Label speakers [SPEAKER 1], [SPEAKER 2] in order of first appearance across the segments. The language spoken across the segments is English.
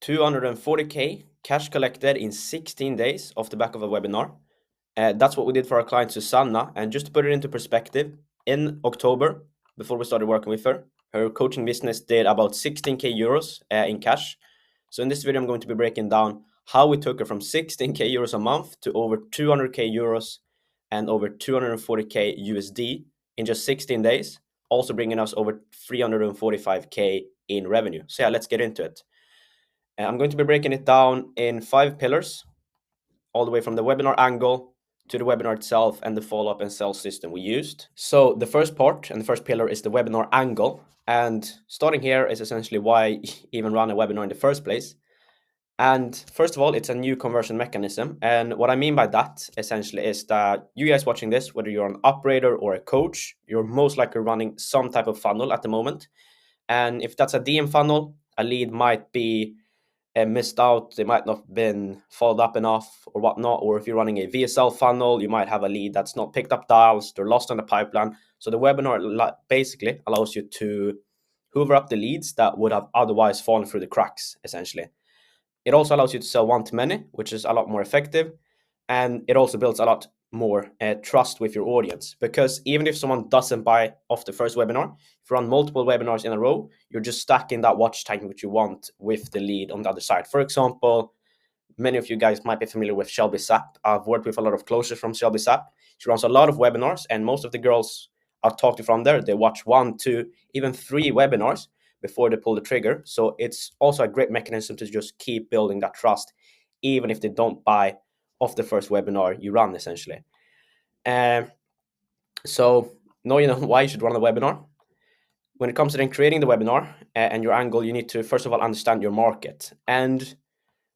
[SPEAKER 1] 240K cash collected in 16 days off the back of a webinar. That's what we did for our client Susanna. And just to put it into perspective, in October, before we started working with her, her coaching business did about 16K euros in cash. So in this video, I'm going to be breaking down how we took her from 16K euros a month to over 200K euros and over 240K USD in just 16 days, also bringing us over 345K in revenue. So yeah, let's get into it. I'm going to be breaking it down in 5 pillars, all the way from the webinar angle to the webinar itself and the follow-up and sell system we used. So the first part and the first pillar is the webinar angle. And starting here is essentially why even run a webinar in the first place. And first of all, it's a new conversion mechanism. And what I mean by that essentially is that you guys watching this, whether you're an operator or a coach, you're most likely running some type of funnel at the moment. And if that's a DM funnel, a lead might be missed out, they might not have been followed up enough or whatnot. Or if you're running a VSL funnel, you might have a lead that's not picked up dials, they're lost in the pipeline. So the webinar basically allows you to hoover up the leads that would have otherwise fallen through the cracks, essentially. It also allows you to sell one-to-many, which is a lot more effective. And it also builds a lot more trust with your audience, because even if someone doesn't buy off the first webinar, if you run multiple webinars in a row, you're just stacking that watch time which you want with the lead on the other side. For example, many of you guys might be familiar with Shelby Sapp. I've worked with a lot of closers from Shelby Sapp. She runs a lot of webinars, and most of the girls I've talked to from there, they watch 1, 2, even 3 webinars before they pull the trigger. So it's also a great mechanism to just keep building that trust, even if they don't buy off the first webinar you run, essentially. So now you know why you should run a webinar. When it comes to then creating the webinar and your angle, you need to first of all understand your market. And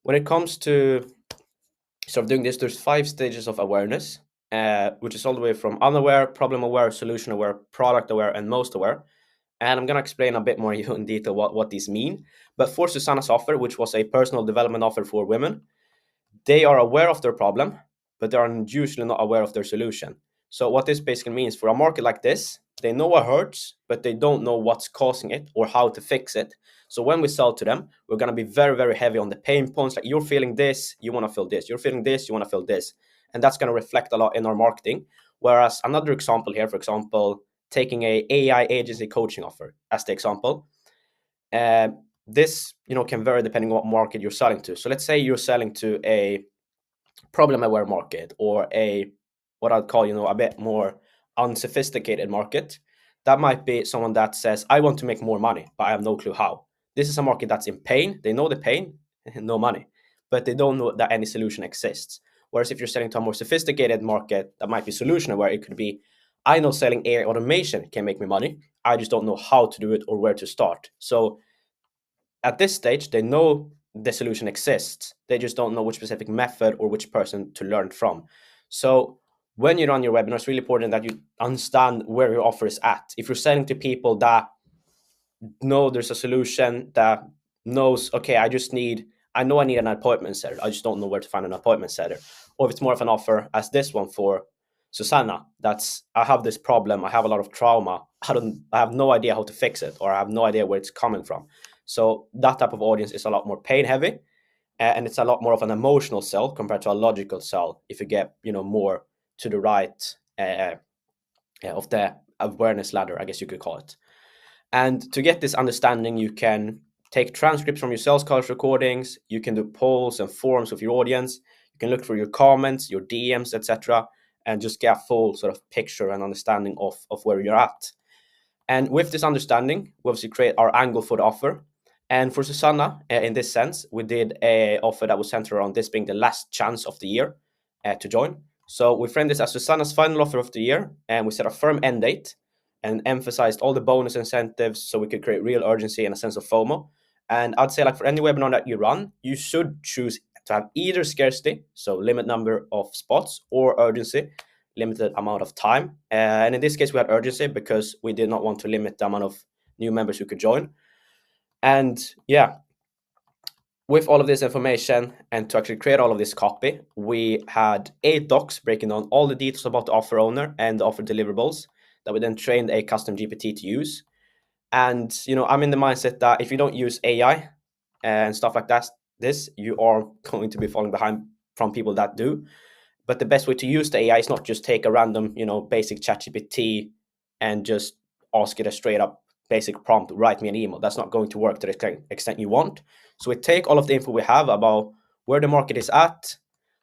[SPEAKER 1] when it comes to sort of doing this, there's 5 stages of awareness, which is all the way from unaware, problem aware, solution aware, product aware, and most aware. And I'm going to explain a bit more in detail what these mean. But for Susanna's offer, which was a personal development offer for women, they are aware of their problem, but they are usually not aware of their solution. So what this basically means for a market like this, they know what hurts, but they don't know what's causing it or how to fix it. So when we sell to them, we're going to be very, very heavy on the pain points. Like, you're feeling this, you want to feel this. You're feeling this, you want to feel this. And that's going to reflect a lot in our marketing. Whereas another example here, for example, taking a AI agency coaching offer as the example, this can vary depending on what market you're selling to. So let's say you're selling to a problem aware market, or a what I'd call a bit more unsophisticated market. That might be someone that says, I want to make more money, but I have no clue how. This is a market that's in pain. They know the pain, no money, but they don't know that any solution exists. Whereas if you're selling to a more sophisticated market, that might be solution aware. It could be, I know selling AI automation can make me money, I just don't know how to do it or where to start. So at this stage, they know the solution exists. They just don't know which specific method or which person to learn from. So when you run your webinar, it's really important that you understand where your offer is at. If you're selling to people that know there's a solution, that knows, okay, I know I need an appointment setter, I just don't know where to find an appointment setter. Or if it's more of an offer as this one for Susanna, that's, I have this problem, I have a lot of trauma, I have no idea how to fix it, or I have no idea where it's coming from. So that type of audience is a lot more pain heavy, and it's a lot more of an emotional sell compared to a logical sell. If you get more to the right of the awareness ladder, I guess you could call it. And to get this understanding, you can take transcripts from your sales calls recordings, you can do polls and forums with your audience, you can look for your comments, your DMs, etc., and just get a full sort of picture and understanding of where you're at. And with this understanding, we obviously create our angle for the offer. And for Susanna, in this sense, we did a offer that was centered around this being the last chance of the year to join. So we framed this as Susanna's final offer of the year, and we set a firm end date and emphasized all the bonus incentives so we could create real urgency and a sense of FOMO. And I'd say, like, for any webinar that you run, you should choose to have either scarcity, so limit number of spots, or urgency, limited amount of time. And in this case, we had urgency because we did not want to limit the amount of new members who could join. And yeah, with all of this information and to actually create all of this copy, we had 8 docs breaking down all the details about the offer owner and the offer deliverables that we then trained a custom GPT to use. And I'm in the mindset that if you don't use AI, and stuff like that, this, you are going to be falling behind from people that do. But the best way to use the AI is not just take a random, basic ChatGPT and just ask it a straight up basic prompt, write me an email. That's not going to work to the extent you want. So we take all of the info we have about where the market is at,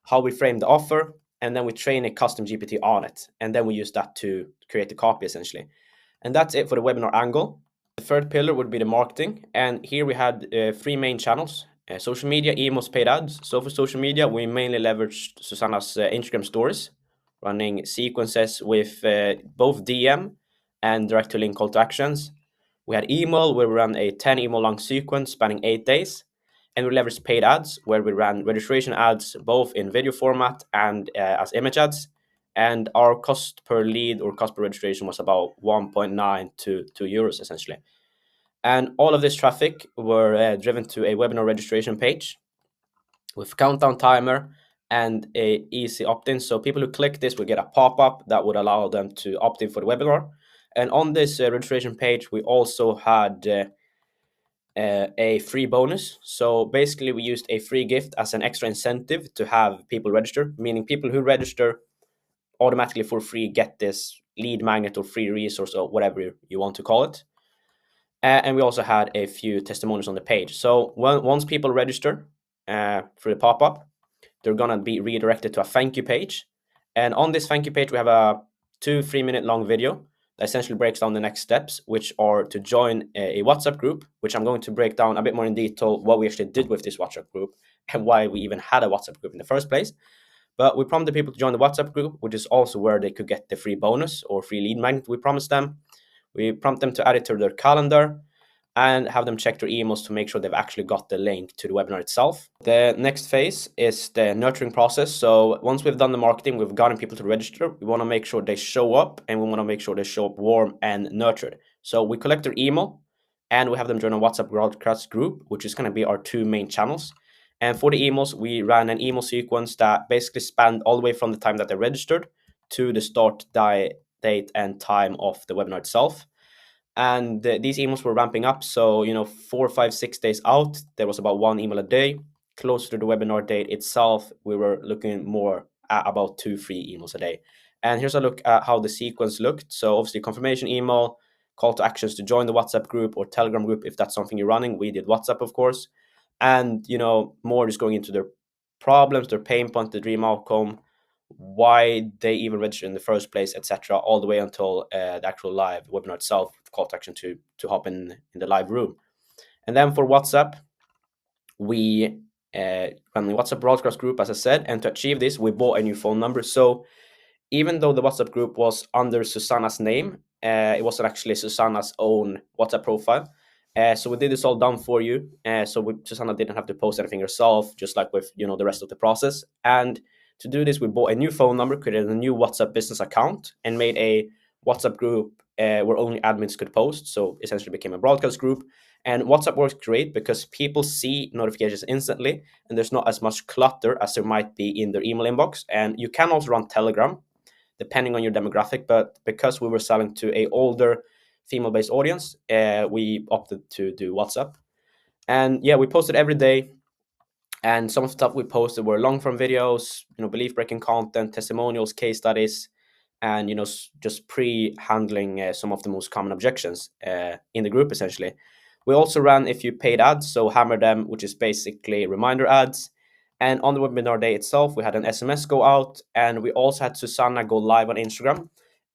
[SPEAKER 1] how we frame the offer, and then we train a custom GPT on it. And then we use that to create the copy essentially. And that's it for the webinar angle. The third pillar would be the marketing. And here we had three main channels: social media, emails, paid ads. So for social media, we mainly leveraged Susanna's Instagram stories, running sequences with both DM and direct to link call to actions. We had email, where we ran a 10 email long sequence spanning 8 days. And we leveraged paid ads, where we ran registration ads both in video format and as image ads. And our cost per lead or cost per registration was about 1.9 to €2 essentially. And all of this traffic were driven to a webinar registration page with countdown timer and a easy opt-in. So people who click this will get a pop-up that would allow them to opt in for the webinar. And on this registration page, we also had a free bonus. So basically, we used a free gift as an extra incentive to have people register, meaning people who register automatically for free get this lead magnet or free resource or whatever you want to call it. And we also had a few testimonials on the page. So once people register for the pop-up, they're gonna be redirected to a thank you page. And on this thank you page, we have a 2-3 minute long video that essentially breaks down the next steps, which are to join a WhatsApp group, which I'm going to break down a bit more in detail what we actually did with this WhatsApp group and why we even had a WhatsApp group in the first place. But we prompted people to join the WhatsApp group, which is also where they could get the free bonus or free lead magnet we promised them. We prompt them to add it to their calendar and have them check their emails to make sure they've actually got the link to the webinar itself. The next phase is the nurturing process. So once we've done the marketing, we've gotten people to register, we want to make sure they show up, and we want to make sure they show up warm and nurtured. So we collect their email and we have them join a WhatsApp broadcast group, which is going to be our two main channels. And for the emails, we ran an email sequence that basically spanned all the way from the time that they registered to the start date and time of the webinar itself. And these emails were ramping up. So 4, 5, 6 days out, there was about one email a day. Closer to the webinar date itself, we were looking more at about 2-3 emails a day. And here's a look at how the sequence looked. So obviously confirmation email, call to actions to join the WhatsApp group or Telegram group if that's something you're running. We did WhatsApp, of course. And more just going into their problems, their pain point, the dream outcome, why they even registered in the first place, etc., all the way until the actual live webinar itself, call to action to hop in the live room. And then for WhatsApp, we run the WhatsApp broadcast group, as I said, and to achieve this, we bought a new phone number. So even though the WhatsApp group was under Susanna's name, it wasn't actually Susanna's own WhatsApp profile. So we did this all done for you. Susanna didn't have to post anything herself, just like with the rest of the process. And to do this, we bought a new phone number, created a new WhatsApp business account, and made a WhatsApp group where only admins could post. So essentially became a broadcast group. And WhatsApp works great because people see notifications instantly, and there's not as much clutter as there might be in their email inbox. And you can also run Telegram, depending on your demographic. But because we were selling to a older female-based audience, we opted to do WhatsApp. And yeah, we posted every day. And some of the stuff we posted were long-form videos, belief-breaking content, testimonials, case studies, and just pre-handling some of the most common objections in the group. Essentially, we also ran a few paid ads, so Hammer Them, which is basically reminder ads. And on the webinar day itself, we had an SMS go out, and we also had Susanna go live on Instagram,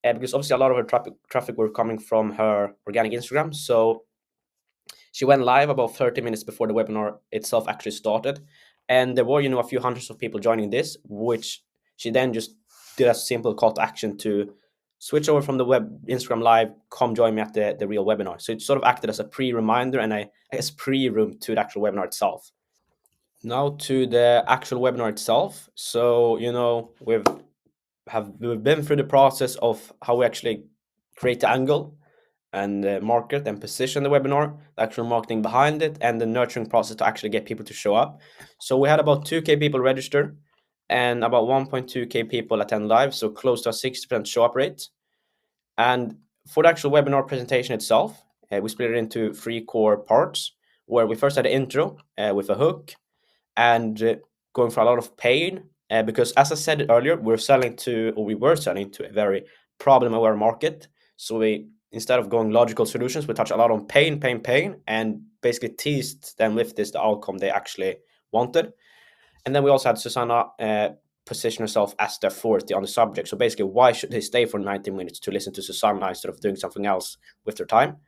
[SPEAKER 1] because obviously a lot of her traffic were coming from her organic Instagram. So she went live about 30 minutes before the webinar itself actually started. And there were, a few hundreds of people joining this, which she then just did a simple call to action to switch over from the web Instagram live, come join me at the real webinar. So it sort of acted as a pre-reminder and I guess pre-room to the actual webinar itself. Now to the actual webinar itself. So, we've been through the process of how we actually create the angle and market and position the webinar, the actual marketing behind it, and the nurturing process to actually get people to show up. So we had about 2K people register and about 1.2K people attend live, so close to a 60% show up rate. And for the actual webinar presentation itself, we split it into 3 core parts. where we first had an intro with a hook and going for a lot of pain because, as I said earlier, we were selling to a very problem-aware market. So we, instead of going logical solutions, we touched a lot on pain, and basically teased them with this the outcome they actually wanted. And then we also had Susanna position herself as the authority on the subject. So basically, why should they stay for 90 minutes to listen to Susanna instead of doing something else with their time?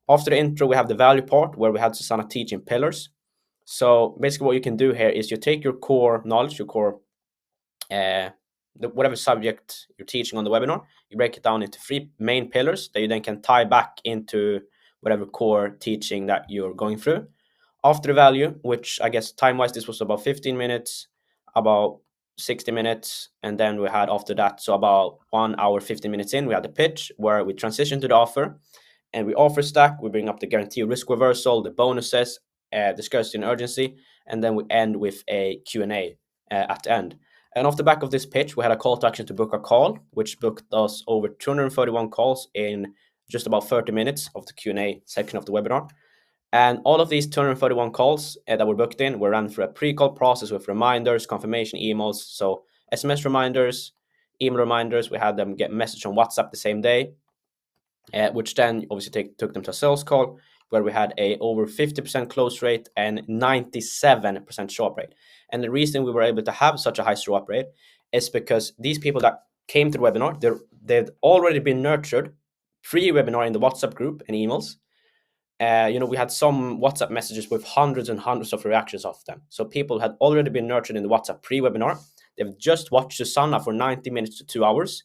[SPEAKER 1] After the intro, we have the value part where we had Susanna teaching pillars. So basically, what you can do here is you take your core knowledge, your core, whatever subject you're teaching on the webinar, you break it down into 3 main pillars that you then can tie back into whatever core teaching that you're going through. After the value, which I guess time-wise, this was about 15 minutes, about 60 minutes, and then we had after that, so about 1 hour, 15 minutes in, we had the pitch where we transition to the offer, and we offer stack, we bring up the guarantee risk reversal, the bonuses, discuss in urgency, and then we end with a Q&A at the end. And off the back of this pitch, we had a call to action to book a call, which booked us over 231 calls in just about 30 minutes of the Q&A section of the webinar. And all of these 231 calls that were booked in were run through a pre-call process with reminders, confirmation emails, so SMS reminders, email reminders. We had them get a message on WhatsApp the same day, which then obviously took them to a sales call where we had a over 50% close rate and 97% show up rate. And the reason we were able to have such a high show up rate is because these people that came to the webinar, they've already been nurtured pre-webinar in the WhatsApp group and emails. We had some WhatsApp messages with hundreds and hundreds of reactions of them. So people had already been nurtured in the WhatsApp pre-webinar. They've just watched Susanna for 90 minutes to 2 hours.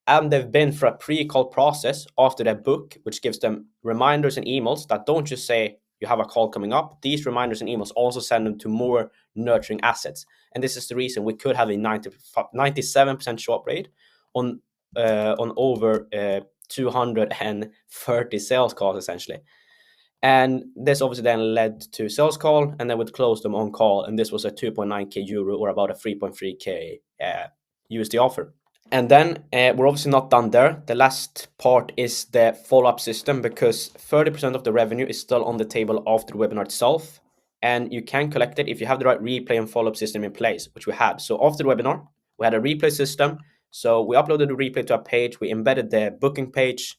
[SPEAKER 1] And they've been for a pre-call process after their book, which gives them reminders and emails that don't just say you have a call coming up. These reminders and emails also send them to more nurturing assets. And this is the reason we could have a 97% show up rate on over 230 sales calls, essentially. And this obviously then led to sales call, and then we'd close them on call. And this was a 2.9k euro or about a 3.3k USD offer. And then we're obviously not done there. The last part is the follow-up system, because 30% of the revenue is still on the table after the webinar itself. And you can collect it if you have the right replay and follow-up system in place, which we had. So after the webinar, we had a replay system. So we uploaded the replay to a page. We embedded the booking page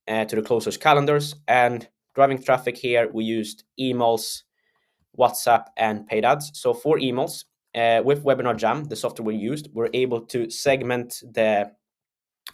[SPEAKER 1] to the closers' calendars. And driving traffic here, we used emails, WhatsApp, and paid ads. So for emails, with Webinar Jam, the software we used, we're able to segment the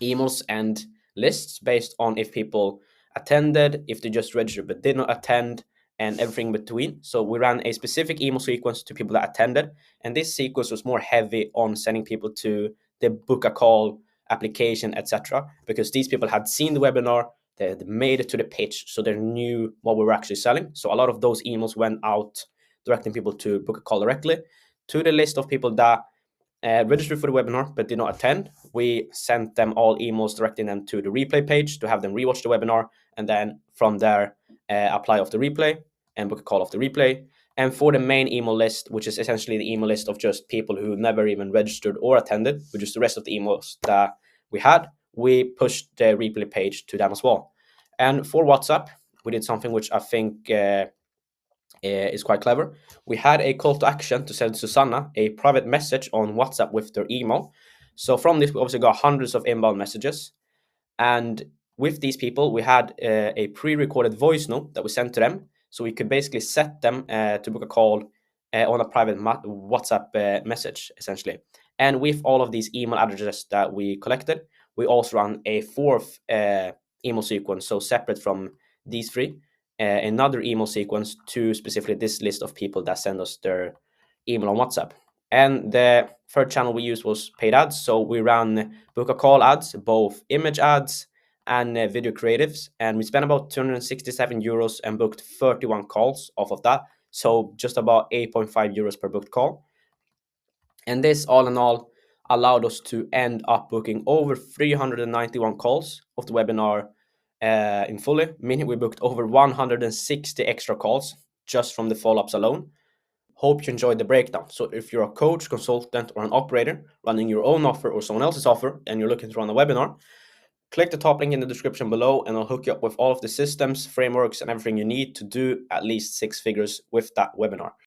[SPEAKER 1] emails and lists based on if people attended, if they just registered but did not attend, and everything in between. So we ran a specific email sequence to people that attended, and this sequence was more heavy on sending people to the book a call application, etc., because these people had seen the webinar, they had made it to the pitch, so they knew what we were actually selling. So a lot of those emails went out directing people to book a call directly. To the list of people that registered for the webinar but did not attend, we sent them all emails directing them to the replay page to have them rewatch the webinar, and then from there apply off the replay and book a call off the replay. And for the main email list, which is essentially the email list of just people who never even registered or attended, which is the rest of the emails that we had, we pushed the replay page to them as well. And for WhatsApp, we did something which I think is quite clever. We had a call to action to send Susanna a private message on WhatsApp with their email. So from this, we obviously got hundreds of inbound messages. And with these people, we had a pre-recorded voice note that we sent to them. So we could basically set them to book a call on a private WhatsApp message, essentially. And with all of these email addresses that we collected, we also ran a fourth email sequence, so separate from these 3. Another email sequence to specifically this list of people that send us their email on WhatsApp. And the third channel we used was paid ads. So we ran book a call ads, both image ads and video creatives. And we spent about 267 euros and booked 31 calls off of that. So just about 8.5 euros per booked call. And this all in all allowed us to end up booking over 391 calls of the webinar in fully, meaning we booked over 160 extra calls just from the follow-ups alone. Hope you enjoyed the breakdown. So if you're a coach, consultant, or an operator running your own offer or someone else's offer and you're looking to run a webinar, Click the top link in the description below and I'll hook you up with all of the systems, frameworks, and everything you need to do at least 6 figures with that webinar.